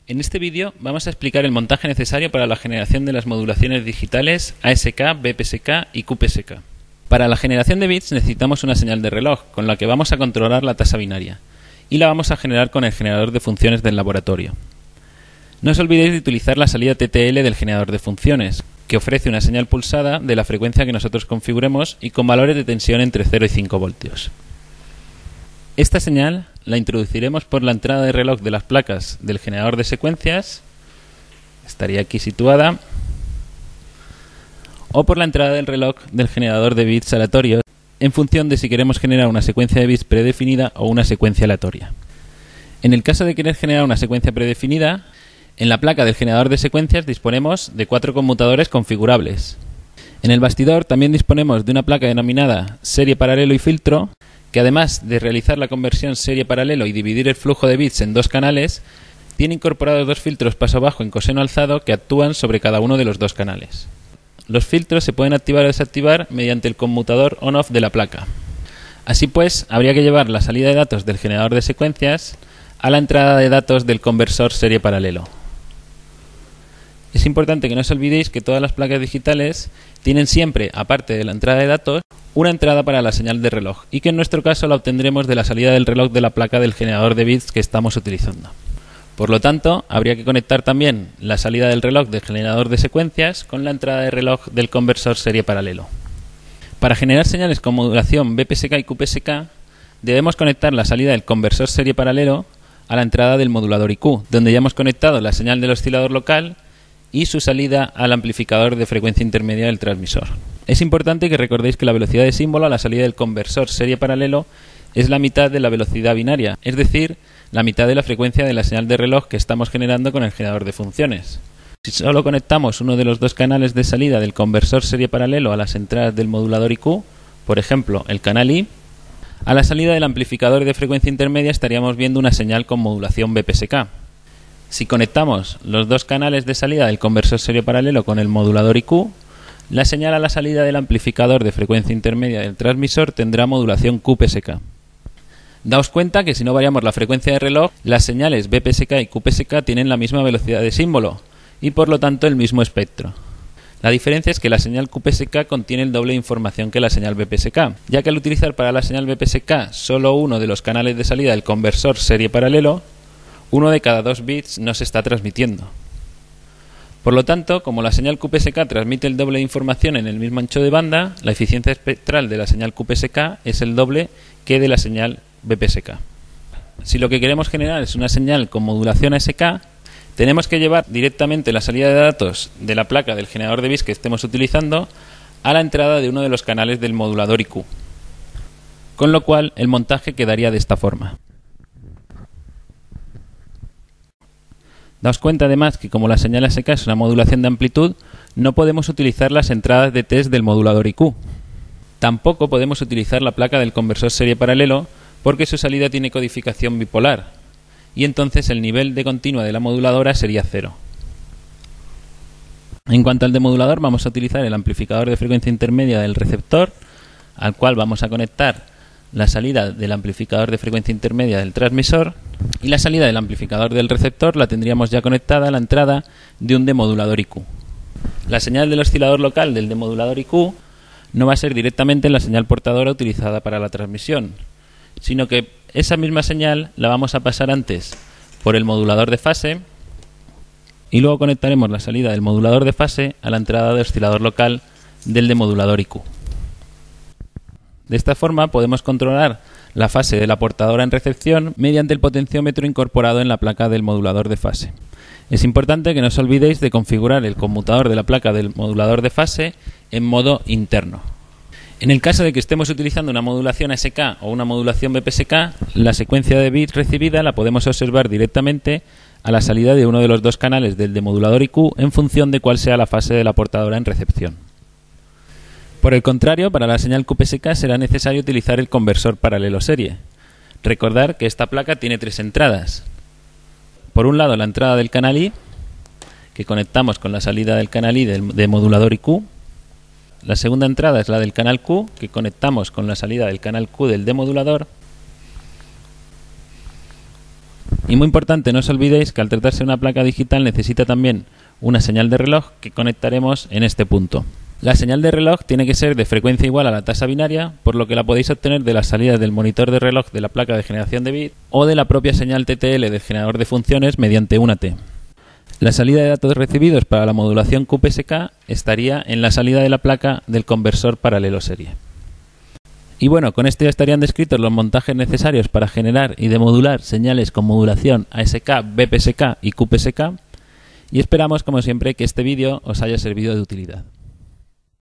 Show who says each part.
Speaker 1: En este vídeo vamos a explicar el montaje necesario para la generación de las modulaciones digitales ASK, BPSK y QPSK. Para la generación de bits necesitamos una señal de reloj, con la que vamos a controlar la tasa binaria, y la vamos a generar con el generador de funciones del laboratorio. No os olvidéis de utilizar la salida TTL del generador de funciones, que ofrece una señal pulsada de la frecuencia que nosotros configuremos y con valores de tensión entre 0 y 5 voltios. Esta señal la introduciremos por la entrada de reloj de las placas del generador de secuencias, estaría aquí situada, o por la entrada del reloj del generador de bits aleatorios, en función de si queremos generar una secuencia de bits predefinida o una secuencia aleatoria. En el caso de querer generar una secuencia predefinida, en la placa del generador de secuencias disponemos de 4 conmutadores configurables. En el bastidor también disponemos de una placa denominada serie paralelo y filtro, que además de realizar la conversión serie paralelo y dividir el flujo de bits en dos canales, tiene incorporados dos filtros paso bajo en coseno alzado que actúan sobre cada uno de los dos canales. Los filtros se pueden activar o desactivar mediante el conmutador on-off de la placa. Así pues, habría que llevar la salida de datos del generador de secuencias a la entrada de datos del conversor serie paralelo. Es importante que no os olvidéis que todas las placas digitales tienen siempre, aparte de la entrada de datos, una entrada para la señal de reloj, y que en nuestro caso la obtendremos de la salida del reloj de la placa del generador de bits que estamos utilizando. Por lo tanto, habría que conectar también la salida del reloj del generador de secuencias con la entrada de reloj del conversor serie paralelo. Para generar señales con modulación BPSK y QPSK, debemos conectar la salida del conversor serie paralelo a la entrada del modulador IQ, donde ya hemos conectado la señal del oscilador local y su salida al amplificador de frecuencia intermedia del transmisor. Es importante que recordéis que la velocidad de símbolo a la salida del conversor serie paralelo es la mitad de la velocidad binaria, es decir, la mitad de la frecuencia de la señal de reloj que estamos generando con el generador de funciones. Si solo conectamos uno de los dos canales de salida del conversor serie paralelo a las entradas del modulador IQ, por ejemplo, el canal I, a la salida del amplificador de frecuencia intermedia estaríamos viendo una señal con modulación BPSK. Si conectamos los dos canales de salida del conversor serie paralelo con el modulador IQ, la señal a la salida del amplificador de frecuencia intermedia del transmisor tendrá modulación QPSK. Daos cuenta que si no variamos la frecuencia de reloj, las señales BPSK y QPSK tienen la misma velocidad de símbolo y por lo tanto el mismo espectro. La diferencia es que la señal QPSK contiene el doble de información que la señal BPSK, ya que al utilizar para la señal BPSK solo uno de los canales de salida del conversor serie paralelo, uno de cada 2 bits no se está transmitiendo. Por lo tanto, como la señal QPSK transmite el doble de información en el mismo ancho de banda, la eficiencia espectral de la señal QPSK es el doble que de la señal BPSK. Si lo que queremos generar es una señal con modulación ASK, tenemos que llevar directamente la salida de datos de la placa del generador de bits que estemos utilizando a la entrada de uno de los canales del modulador IQ. Con lo cual, el montaje quedaría de esta forma. Daos cuenta además que como la señal ASK es una modulación de amplitud, no podemos utilizar las entradas de test del modulador IQ. Tampoco podemos utilizar la placa del conversor serie paralelo porque su salida tiene codificación bipolar y entonces el nivel de continua de la moduladora sería 0. En cuanto al demodulador, vamos a utilizar el amplificador de frecuencia intermedia del receptor, al cual vamos a conectar la salida del amplificador de frecuencia intermedia del transmisor, y la salida del amplificador del receptor la tendríamos ya conectada a la entrada de un demodulador IQ. La señal del oscilador local del demodulador IQ no va a ser directamente la señal portadora utilizada para la transmisión, sino que esa misma señal la vamos a pasar antes por el modulador de fase y luego conectaremos la salida del modulador de fase a la entrada de oscilador local del demodulador IQ. De esta forma podemos controlar la fase de la portadora en recepción mediante el potenciómetro incorporado en la placa del modulador de fase. Es importante que no os olvidéis de configurar el conmutador de la placa del modulador de fase en modo interno. En el caso de que estemos utilizando una modulación ASK o una modulación BPSK, la secuencia de bits recibida la podemos observar directamente a la salida de uno de los dos canales del demodulador IQ en función de cuál sea la fase de la portadora en recepción. Por el contrario, para la señal QPSK será necesario utilizar el conversor paralelo serie. Recordar que esta placa tiene 3 entradas. Por un lado, la entrada del canal I, que conectamos con la salida del canal I del demodulador IQ. La segunda entrada es la del canal Q, que conectamos con la salida del canal Q del demodulador. Y muy importante, no os olvidéis que al tratarse de una placa digital necesita también una señal de reloj que conectaremos en este punto. La señal de reloj tiene que ser de frecuencia igual a la tasa binaria, por lo que la podéis obtener de las salidas del monitor de reloj de la placa de generación de bits o de la propia señal TTL del generador de funciones mediante una T. La salida de datos recibidos para la modulación QPSK estaría en la salida de la placa del conversor paralelo serie. Y bueno, con esto ya estarían descritos los montajes necesarios para generar y demodular señales con modulación ASK, BPSK y QPSK, y esperamos como siempre que este vídeo os haya servido de utilidad.